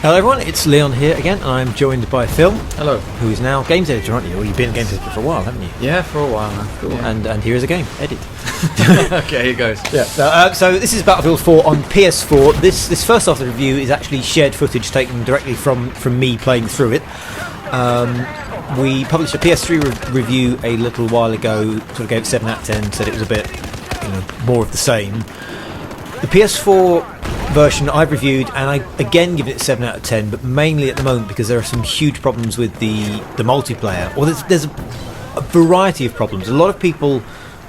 Hello everyone, it's Leon here again, and I'm joined by Phil. Hello. Who is now games editor, aren't you? Or you've been games editor for a while, haven't you? Yeah, for a while now. Cool. Yeah. And here is a game, edit. Okay, here goes. Yeah. So this is Battlefield 4 on PS4. This first half of the review is actually shared footage taken directly from me playing through it. We published a PS3 review a little while ago, sort of gave it 7 out of 10, said it was a bit, more of the same. The PS4 version I've reviewed, and I again give it 7 out of 10, but mainly at the moment because there are some huge problems with the multiplayer. Or there's a variety of problems. A lot of people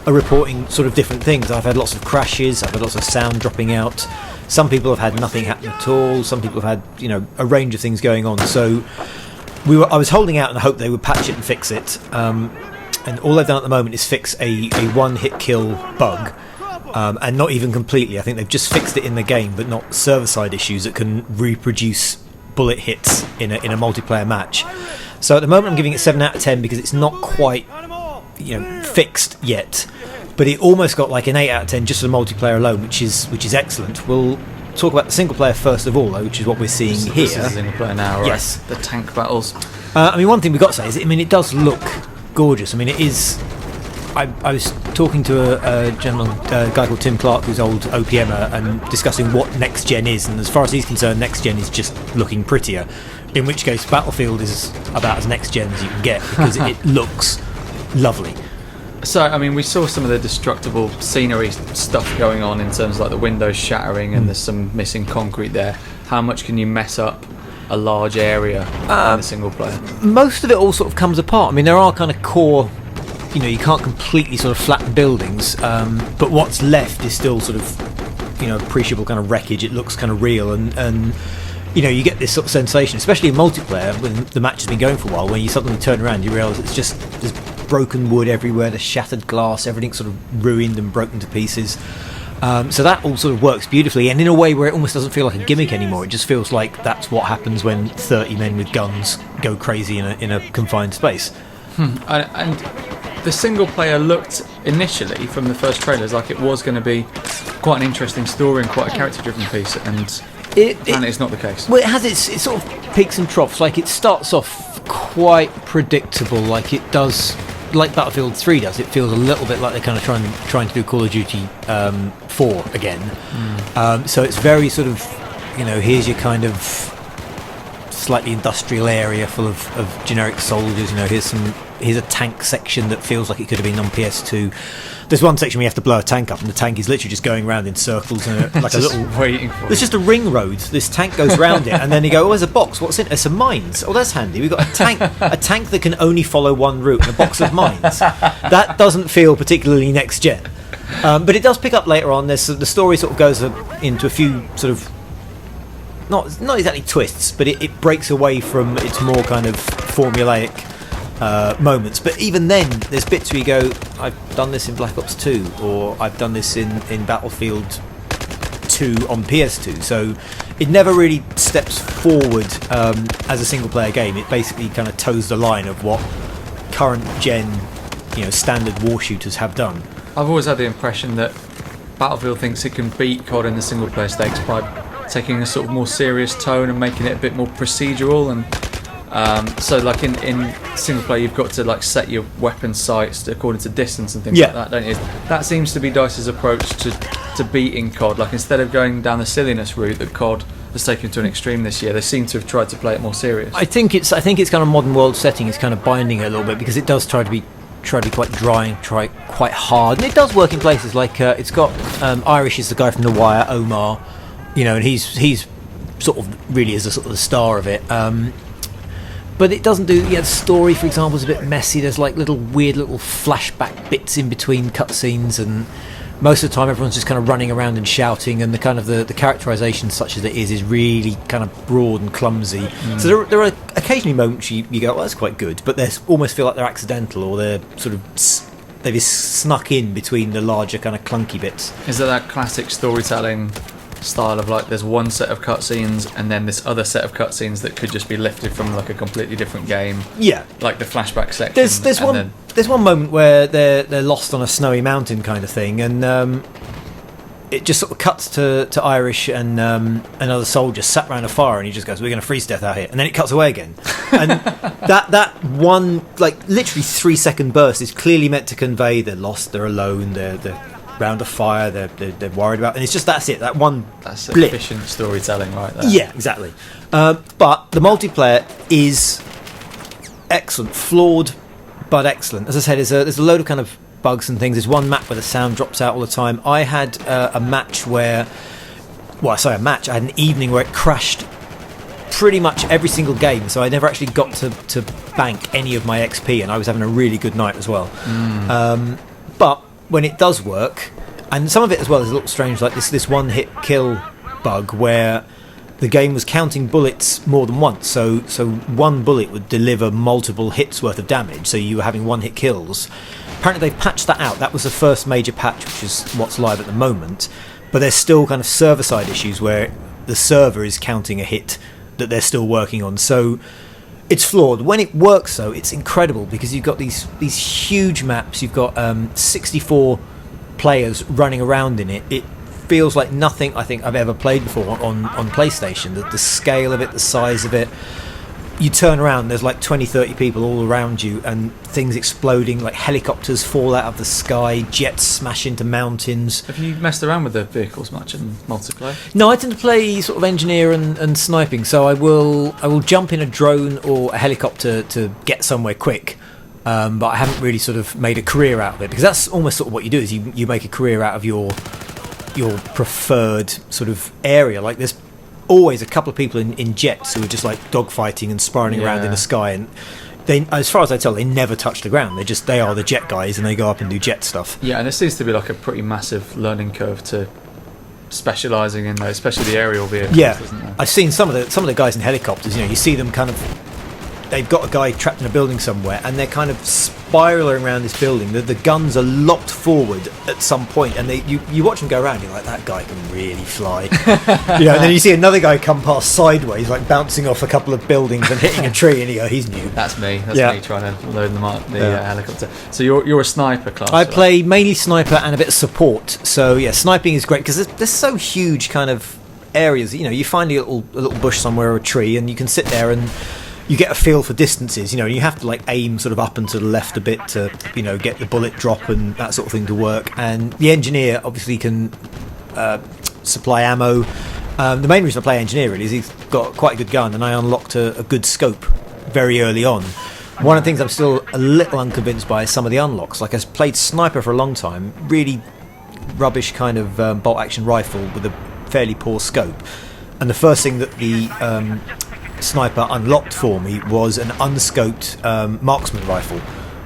are reporting sort of different things. I've had lots of crashes, I've had lots of sound dropping out. Some people have had nothing happen at all. Some people have had, a range of things going on. So I was holding out and I hoped they would patch it and fix it. And all they've done at the moment is fix a one-hit kill bug. And not even completely. I think they've just fixed it in the game, but not server-side issues that can reproduce bullet hits in a multiplayer match. So at the moment I'm giving it 7 out of 10 because it's not quite fixed yet, but it almost got like an 8 out of 10 just for the multiplayer alone, which is excellent. We'll talk about the single player first of all, though, which is what we're seeing here. This is single player now, right? Yes. The tank battles. One thing we've got to say is, it does look gorgeous. It is. I was talking to a gentleman, a guy called Tim Clark, who's old OPMer, and discussing what next gen is, and as far as he's concerned, next gen is just looking prettier, in which case Battlefield is about as next gen as you can get because it looks lovely. So, we saw some of the destructible scenery stuff going on in terms of like the windows shattering and there's some missing concrete there. How much can you mess up a large area in a single player? Most of it all sort of comes apart. There are kind of core, you can't completely sort of flatten buildings, but what's left is still sort of, appreciable kind of wreckage. It looks kind of real, and you get this sort of sensation, especially in multiplayer when the match has been going for a while, when you suddenly turn around, you realise it's just there's broken wood everywhere, there's shattered glass, everything's sort of ruined and broken to pieces. So that all sort of works beautifully, and in a way where it almost doesn't feel like a gimmick anymore. It just feels like that's what happens when 30 men with guns go crazy in a confined space. And the single player looked initially from the first trailers like it was going to be quite an interesting story and quite a character-driven piece, and it's not the case. Well, it has its sort of peaks and troughs. Like, it starts off quite predictable, like it does, like Battlefield 3 does. It feels a little bit like they're kind of trying to do Call of Duty 4 again. So it's very sort of, here's your kind of slightly industrial area full of generic soldiers. Here's a tank section that feels like it could have been on PS2. There's one section where you have to blow a tank up, and the tank is literally just going around in circles, and like a little waiting for. There's just a ring road. This tank goes round it, and then you go, "Oh, there's a box. What's in it? There's some mines. Oh, that's handy. We've got a tank that can only follow one route, and a box of mines." That doesn't feel particularly next gen, but it does pick up later on. The story sort of goes into a few sort of not exactly twists, but it breaks away from its more kind of formulaic moments. But even then, there's bits where you go, I've done this in Black Ops 2, or I've done this in Battlefield 2 on PS2. So it never really steps forward as a single player game. It basically kind of toes the line of what current gen standard war shooters have done. I've always had the impression that Battlefield thinks it can beat COD in the single player stakes by taking a sort of more serious tone and making it a bit more procedural, and so like in single player you've got to like set your weapon sights according to distance and things like that, don't you? That seems to be DICE's approach to beating COD. Like, instead of going down the silliness route that COD has taken to an extreme this year, they seem to have tried to play it more serious. I think it's kind of modern world setting is kind of binding it a little bit, because it does try to be quite dry and try quite hard, and it does work in places like it's got Irish is the guy from The Wire, Omar, and he's sort of really is the sort of the star of it. But it doesn't do. The story, for example, is a bit messy. There's like weird little flashback bits in between cutscenes, and most of the time everyone's just kind of running around and shouting. And the kind of the characterization, such as it is really kind of broad and clumsy. So there are occasionally moments you go, "Oh, that's quite good," but they almost feel like they're accidental, or they're sort of they've snuck in between the larger kind of clunky bits. Is there that classic storytelling style of like there's one set of cutscenes and then this other set of cutscenes that could just be lifted from like a completely different game? Yeah, like the flashback section. There's one moment where they're lost on a snowy mountain kind of thing, and it just sort of cuts to Irish and another soldier sat around a fire, and he just goes, "We're going to freeze death out here," and then it cuts away again. And that one, like, literally 3-second burst is clearly meant to convey they're lost, they're alone, they're round a fire, they're worried about, and it's just that's it. That one That's blip. efficient storytelling right there. Yeah, exactly. But the multiplayer is excellent, flawed but excellent. As I said, there's a load of kind of bugs and things. There's one map where the sound drops out all the time. I had a match where, I had an evening where it crashed pretty much every single game, so I never actually got to bank any of my XP, and I was having a really good night as well. But when it does work, and some of it as well is a little strange, like this one hit kill bug where the game was counting bullets more than once, so one bullet would deliver multiple hits worth of damage, so you were having one hit kills. Apparently they've patched that out. That was the first major patch, which is what's live at the moment, but there's still kind of server side issues where the server is counting a hit that they're still working on, so it's flawed. When it works though, it's incredible, because you've got these huge maps, you've got 64 players running around in it. It feels like nothing I think I've ever played before on PlayStation. The scale of it, the size of it. You turn around, there's like 20-30 people all around you, and things exploding, like helicopters fall out of the sky, jets smash into mountains. Have you messed around with the vehicles much in multiplayer? No, I tend to play sort of engineer and sniping, so I will jump in a drone or a helicopter to get somewhere quick. But I haven't really sort of made a career out of it, because that's almost sort of what you do, is you make a career out of your preferred sort of area. Like there's always a couple of people in jets who are just like dogfighting and sparring around in the sky, and they, as far as I tell, they never touch the ground. They are the jet guys, and they go up and do jet stuff. Yeah, and there seems to be like a pretty massive learning curve to specialising in those, especially the aerial vehicles. Yeah, isn't there? I've seen some of the guys in helicopters. You see them kind of, they've got a guy trapped in a building somewhere, and they're kind of spiraling around this building. The guns are locked forward at some point, and you watch them go around. You're like, that guy can really fly. And then you see another guy come past sideways, like bouncing off a couple of buildings and hitting a tree, and you go, he's new. That's me. That's me trying to load them up, the helicopter. So you're a sniper class. I play mainly sniper and a bit of support. So yeah, sniping is great because there's so huge kind of areas. You find a little bush somewhere or a tree, and you can sit there and you get a feel for distances, and you have to like aim sort of up and to the left a bit to get the bullet drop and that sort of thing to work. And the engineer obviously can supply ammo. The main reason I play engineer really is he's got quite a good gun, and I unlocked a good scope very early on. One of the things I'm still a little unconvinced by is some of the unlocks. Like, I've played sniper for a long time, really rubbish kind of bolt action rifle with a fairly poor scope, and the first thing that the sniper unlocked for me was an unscoped marksman rifle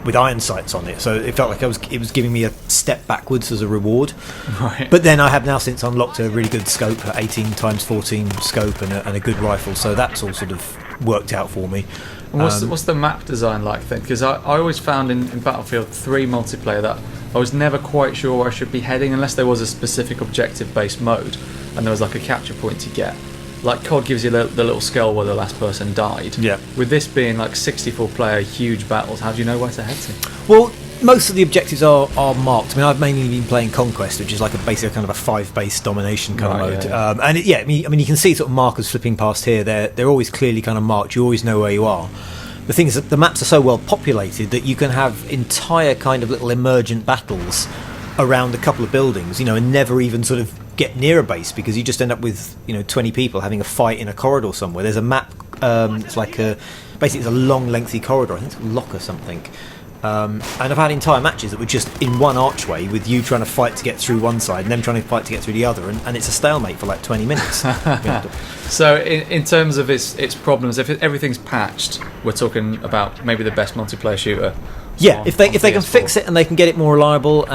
with iron sights on it, so it felt like it was giving me a step backwards as a reward. Right. But then I have now since unlocked a really good scope, 18x14 scope, and a good rifle, so that's all sort of worked out for me. And what's the map design like then? Because I always found in Battlefield 3 multiplayer that I was never quite sure where I should be heading unless there was a specific objective based mode and there was like a capture point to get. Like COD gives you the little scale where the last person died. Yeah. With this being like 64 player huge battles, how do you know where to head to? Well, most of the objectives are marked. I mean, I've mainly been playing Conquest, which is like basically kind of a 5-base domination kind of mode. Yeah. And I mean, you can see sort of markers flipping past here. They're always clearly kind of marked. You always know where you are. The thing is that the maps are so well populated that you can have entire kind of little emergent battles around a couple of buildings, and never even sort of get near a base, because you just end up with 20 people having a fight in a corridor somewhere. There's a map, it's like basically it's a long lengthy corridor, I think it's Lock or something, and I've had entire matches that were just in one archway with you trying to fight to get through one side and them trying to fight to get through the other, and it's a stalemate for like 20 minutes. So in terms of its problems, if everything's patched, we're talking about maybe the best multiplayer shooter. Yeah, if they can fix it and they can get it more reliable,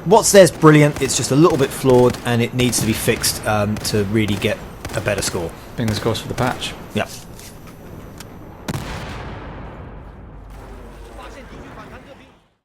what's there's brilliant. It's just a little bit flawed, and it needs to be fixed to really get a better score. Fingers crossed for the patch. Yeah.